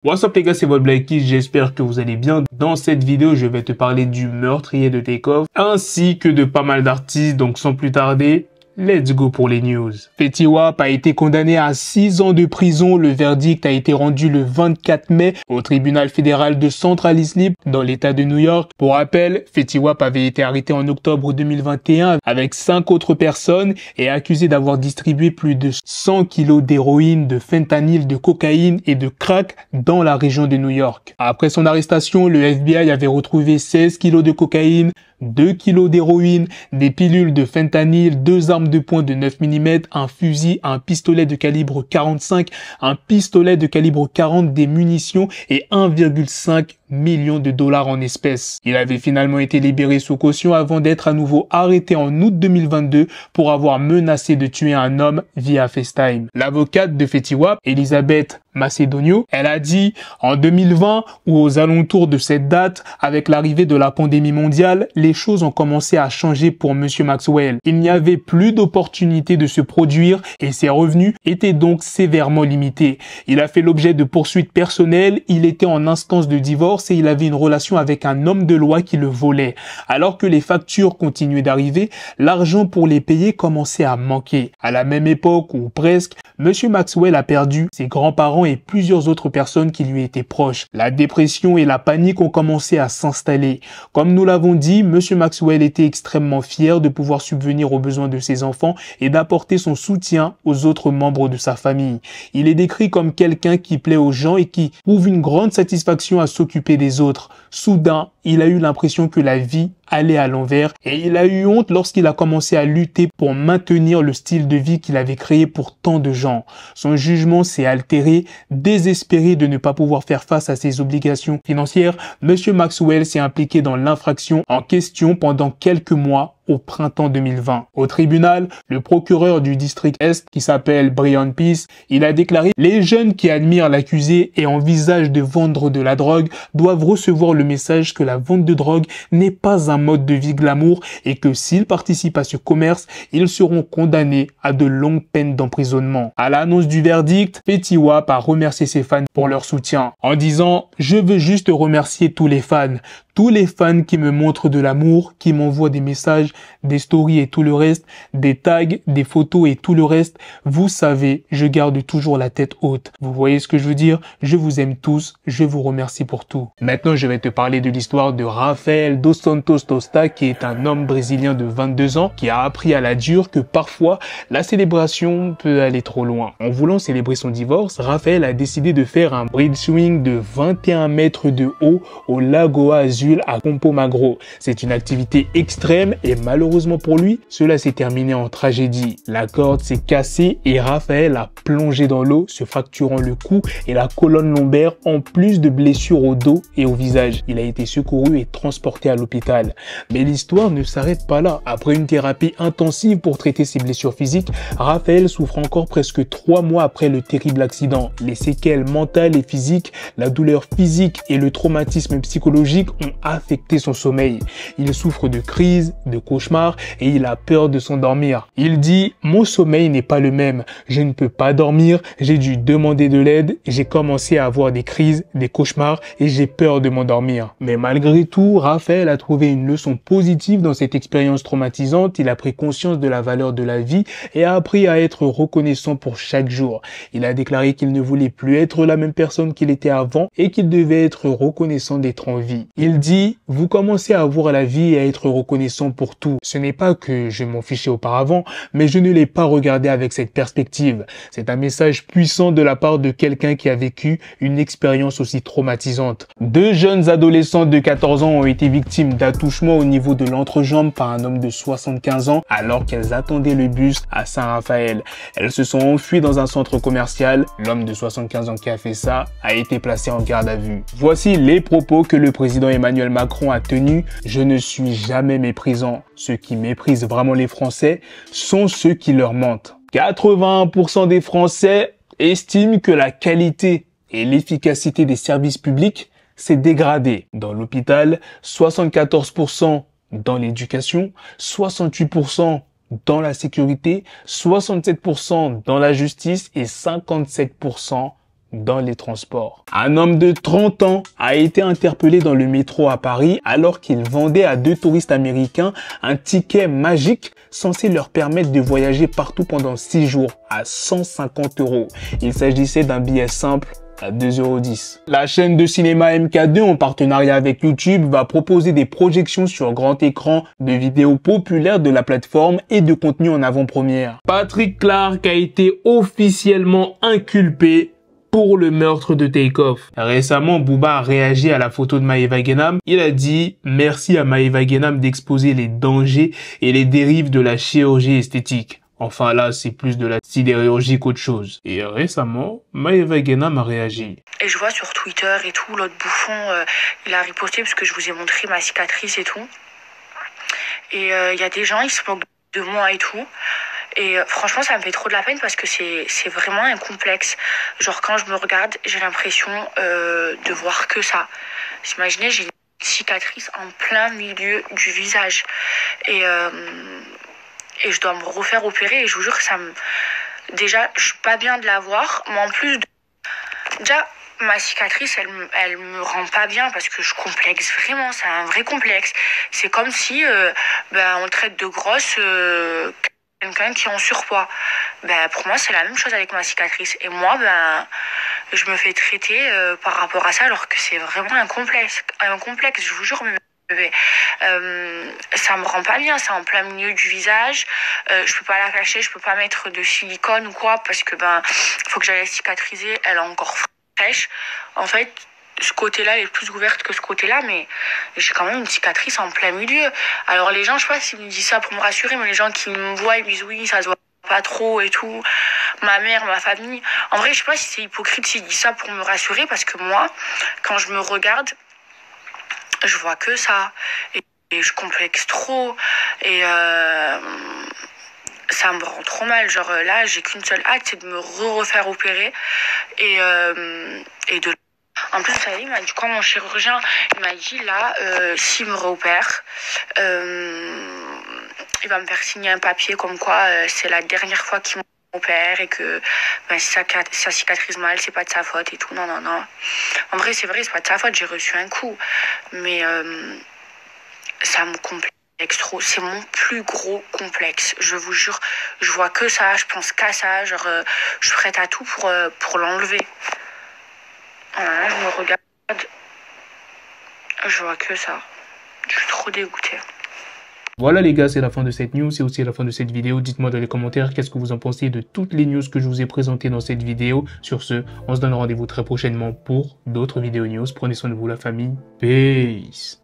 What's up les gars, c'est votre Blackie, j'espère que vous allez bien. Dans cette vidéo, je vais te parler du meurtrier de Takeoff ainsi que de pas mal d'artistes, donc sans plus tarder, let's go pour les news. Fetty Wap a été condamné à 6 ans de prison. Le verdict a été rendu le 24 mai au tribunal fédéral de Central Islip dans l'état de New York. Pour rappel, Fetty Wap avait été arrêté en octobre 2021 avec 5 autres personnes et accusé d'avoir distribué plus de 100 kilos d'héroïne, de fentanyl, de cocaïne et de crack dans la région de New York. Après son arrestation, le FBI avait retrouvé 16 kilos de cocaïne, 2 kilos d'héroïne, des pilules de fentanyl, 2 armes de poing de 9 mm, un fusil, un pistolet de calibre 45, un pistolet de calibre 40, des munitions et 1,5 million de dollars en espèces. Il avait finalement été libéré sous caution avant d'être à nouveau arrêté en août 2022 pour avoir menacé de tuer un homme via FaceTime. L'avocate de Fetty Wap, Elizabeth Macedonio, elle a dit en 2020 ou aux alentours de cette date, avec l'arrivée de la pandémie mondiale, les choses ont commencé à changer pour Monsieur Maxwell. Il n'y avait plus d'opportunité de se produire et ses revenus étaient donc sévèrement limités. Il a fait l'objet de poursuites personnelles, il était en instance de divorce et il avait une relation avec un homme de loi qui le volait. Alors que les factures continuaient d'arriver, l'argent pour les payer commençait à manquer. À la même époque, ou presque, Monsieur Maxwell a perdu ses grands-parents et plusieurs autres personnes qui lui étaient proches. La dépression et la panique ont commencé à s'installer. Comme nous l'avons dit, Monsieur Maxwell était extrêmement fier de pouvoir subvenir aux besoins de ses enfants et d'apporter son soutien aux autres membres de sa famille. Il est décrit comme quelqu'un qui plaît aux gens et qui trouve une grande satisfaction à s'occuper des autres. Soudain, il a eu l'impression que la vie allait à l'envers et il a eu honte lorsqu'il a commencé à lutter pour maintenir le style de vie qu'il avait créé pour tant de gens. Son jugement s'est altéré. Désespéré de ne pas pouvoir faire face à ses obligations financières, Monsieur Maxwell s'est impliqué dans l'infraction en question pendant quelques mois au printemps 2020. Au tribunal, le procureur du district Est, qui s'appelle Brian Peace, il a déclaré: les jeunes qui admirent l'accusé et envisagent de vendre de la drogue doivent recevoir le message que la vente de drogue n'est pas un mode de vie glamour et que s'ils participent à ce commerce, ils seront condamnés à de longues peines d'emprisonnement. À l'annonce du verdict, Fetty Wap a remercié ses fans pour leur soutien en disant: je veux juste remercier tous les fans qui me montrent de l'amour, qui m'envoient des messages, des stories et tout le reste, des tags, des photos et tout le reste. Vous savez, je garde toujours la tête haute. Vous voyez ce que je veux dire? Je vous aime tous, je vous remercie pour tout. Maintenant, je vais te parler de l'histoire de Rafael dos Santos Tosta, qui est un homme brésilien de 22 ans, qui a appris à la dure que parfois, la célébration peut aller trop loin. En voulant célébrer son divorce, Rafael a décidé de faire un bridge swing de 21 mètres de haut au Lagoa Azul à Campo Magro. C'est une activité extrême et malheureusement pour lui, cela s'est terminé en tragédie. La corde s'est cassée et Rafael a plongé dans l'eau, se fracturant le cou et la colonne lombaire en plus de blessures au dos et au visage. Il a été secouru et transporté à l'hôpital. Mais l'histoire ne s'arrête pas là. Après une thérapie intensive pour traiter ses blessures physiques, Rafael souffre encore presque 3 mois après le terrible accident. Les séquelles mentales et physiques, la douleur physique et le traumatisme psychologique ont affecté son sommeil. Il souffre de crises, de cauchemars et il a peur de s'endormir. Il dit: mon sommeil n'est pas le même. Je ne peux pas dormir. J'ai dû demander de l'aide. J'ai commencé à avoir des crises, des cauchemars et j'ai peur de m'endormir. Mais malgré tout, Rafael a trouvé une leçon positive dans cette expérience traumatisante. Il a pris conscience de la valeur de la vie et a appris à être reconnaissant pour chaque jour. Il a déclaré qu'il ne voulait plus être la même personne qu'il était avant et qu'il devait être reconnaissant d'être en vie. Il dit: vous commencez à voir la vie et à être reconnaissant pour tout. Ce n'est pas que je m'en fichais auparavant, mais je ne l'ai pas regardé avec cette perspective. C'est un message puissant de la part de quelqu'un qui a vécu une expérience aussi traumatisante. 2 jeunes adolescentes de 14 ans ont été victimes d'attouchements au niveau de l'entrejambe par un homme de 75 ans alors qu'elles attendaient le bus à Saint-Raphaël. Elles se sont enfuies dans un centre commercial. L'homme de 75 ans qui a fait ça a été placé en garde à vue. Voici les propos que le président Emmanuel Macron a tenus. Je ne suis jamais méprisant. Ceux qui méprisent vraiment les Français sont ceux qui leur mentent. 81% des Français estiment que la qualité et l'efficacité des services publics s'est dégradée. Dans l'hôpital, 74% dans l'éducation, 68% dans la sécurité, 67% dans la justice et 57% dans les transports. Un homme de 30 ans a été interpellé dans le métro à Paris alors qu'il vendait à 2 touristes américains un ticket magique censé leur permettre de voyager partout pendant 6 jours à 150 €. Il s'agissait d'un billet simple à 2,10 €. La chaîne de cinéma MK2 en partenariat avec YouTube va proposer des projections sur grand écran de vidéos populaires de la plateforme et de contenu en avant-première. Patrick Clark a été officiellement inculpé pour le meurtre de Takeoff. Récemment, Booba a réagi à la photo de Maeva Guénam. Il a dit « Merci à Maeva Guénam d'exposer les dangers et les dérives de la chirurgie esthétique. » Enfin là, c'est plus de la sidérurgie qu'autre chose. Et récemment, Maeva Guénam a réagi. Et je vois sur Twitter et tout, l'autre bouffon, il a riposté parce que je vous ai montré ma cicatrice et tout. Et il y a des gens, ils se moquent de moi et tout. Et franchement, ça me fait trop de la peine parce que c'est vraiment un complexe. Genre quand je me regarde, j'ai l'impression de voir que ça. Imaginez, j'ai une cicatrice en plein milieu du visage. Et je dois me refaire opérer et je vous jure que ça me... Déjà, je suis pas bien de la voir, mais en plus... Déjà, ma cicatrice, elle me rend pas bien parce que je complexe vraiment, c'est un vrai complexe. C'est comme si on traite de grosse quelqu'un qui est en surpoids. Pour moi, c'est la même chose avec ma cicatrice. Et moi, je me fais traiter par rapport à ça alors que c'est vraiment un complexe, je vous jure. Ça me rend pas bien, c'est en plein milieu du visage, je peux pas la cacher, je peux pas mettre de silicone ou quoi parce que faut que j'aille cicatriser, elle est encore fraîche. En fait, ce côté-là est plus ouverte que ce côté-là, mais j'ai quand même une cicatrice en plein milieu. Alors les gens, je sais pas s'ils me disent ça pour me rassurer, mais les gens qui me voient, ils me disent oui, ça se voit pas trop et tout. Ma mère, ma famille. En vrai, je sais pas si c'est hypocrite s'ils disent ça pour me rassurer parce que moi, quand je me regarde, je vois que ça et je complexe trop et ça me rend trop mal. Genre là, j'ai qu'une seule hâte, c'est de me refaire opérer et de... En plus, vous savez, il m'a dit quoi mon chirurgien? Il m'a dit là, s'il me réopère, il va me faire signer un papier comme quoi c'est la dernière fois qu'il m'opère et que si ça cicatrise mal, c'est pas de sa faute et tout. Non. En vrai, c'est vrai, c'est pas de sa faute, j'ai reçu un coup. Mais ça me complexe trop. C'est mon plus gros complexe. Je vous jure, je vois que ça, je pense qu'à ça. Genre, je suis prête à tout pour l'enlever. Voilà, je me regarde. Je vois que ça. Je suis trop dégoûtée. Voilà les gars, c'est la fin de cette news, c'est aussi la fin de cette vidéo. Dites-moi dans les commentaires qu'est-ce que vous en pensez de toutes les news que je vous ai présentées dans cette vidéo. Sur ce, on se donne rendez-vous très prochainement pour d'autres vidéos news. Prenez soin de vous la famille. Peace.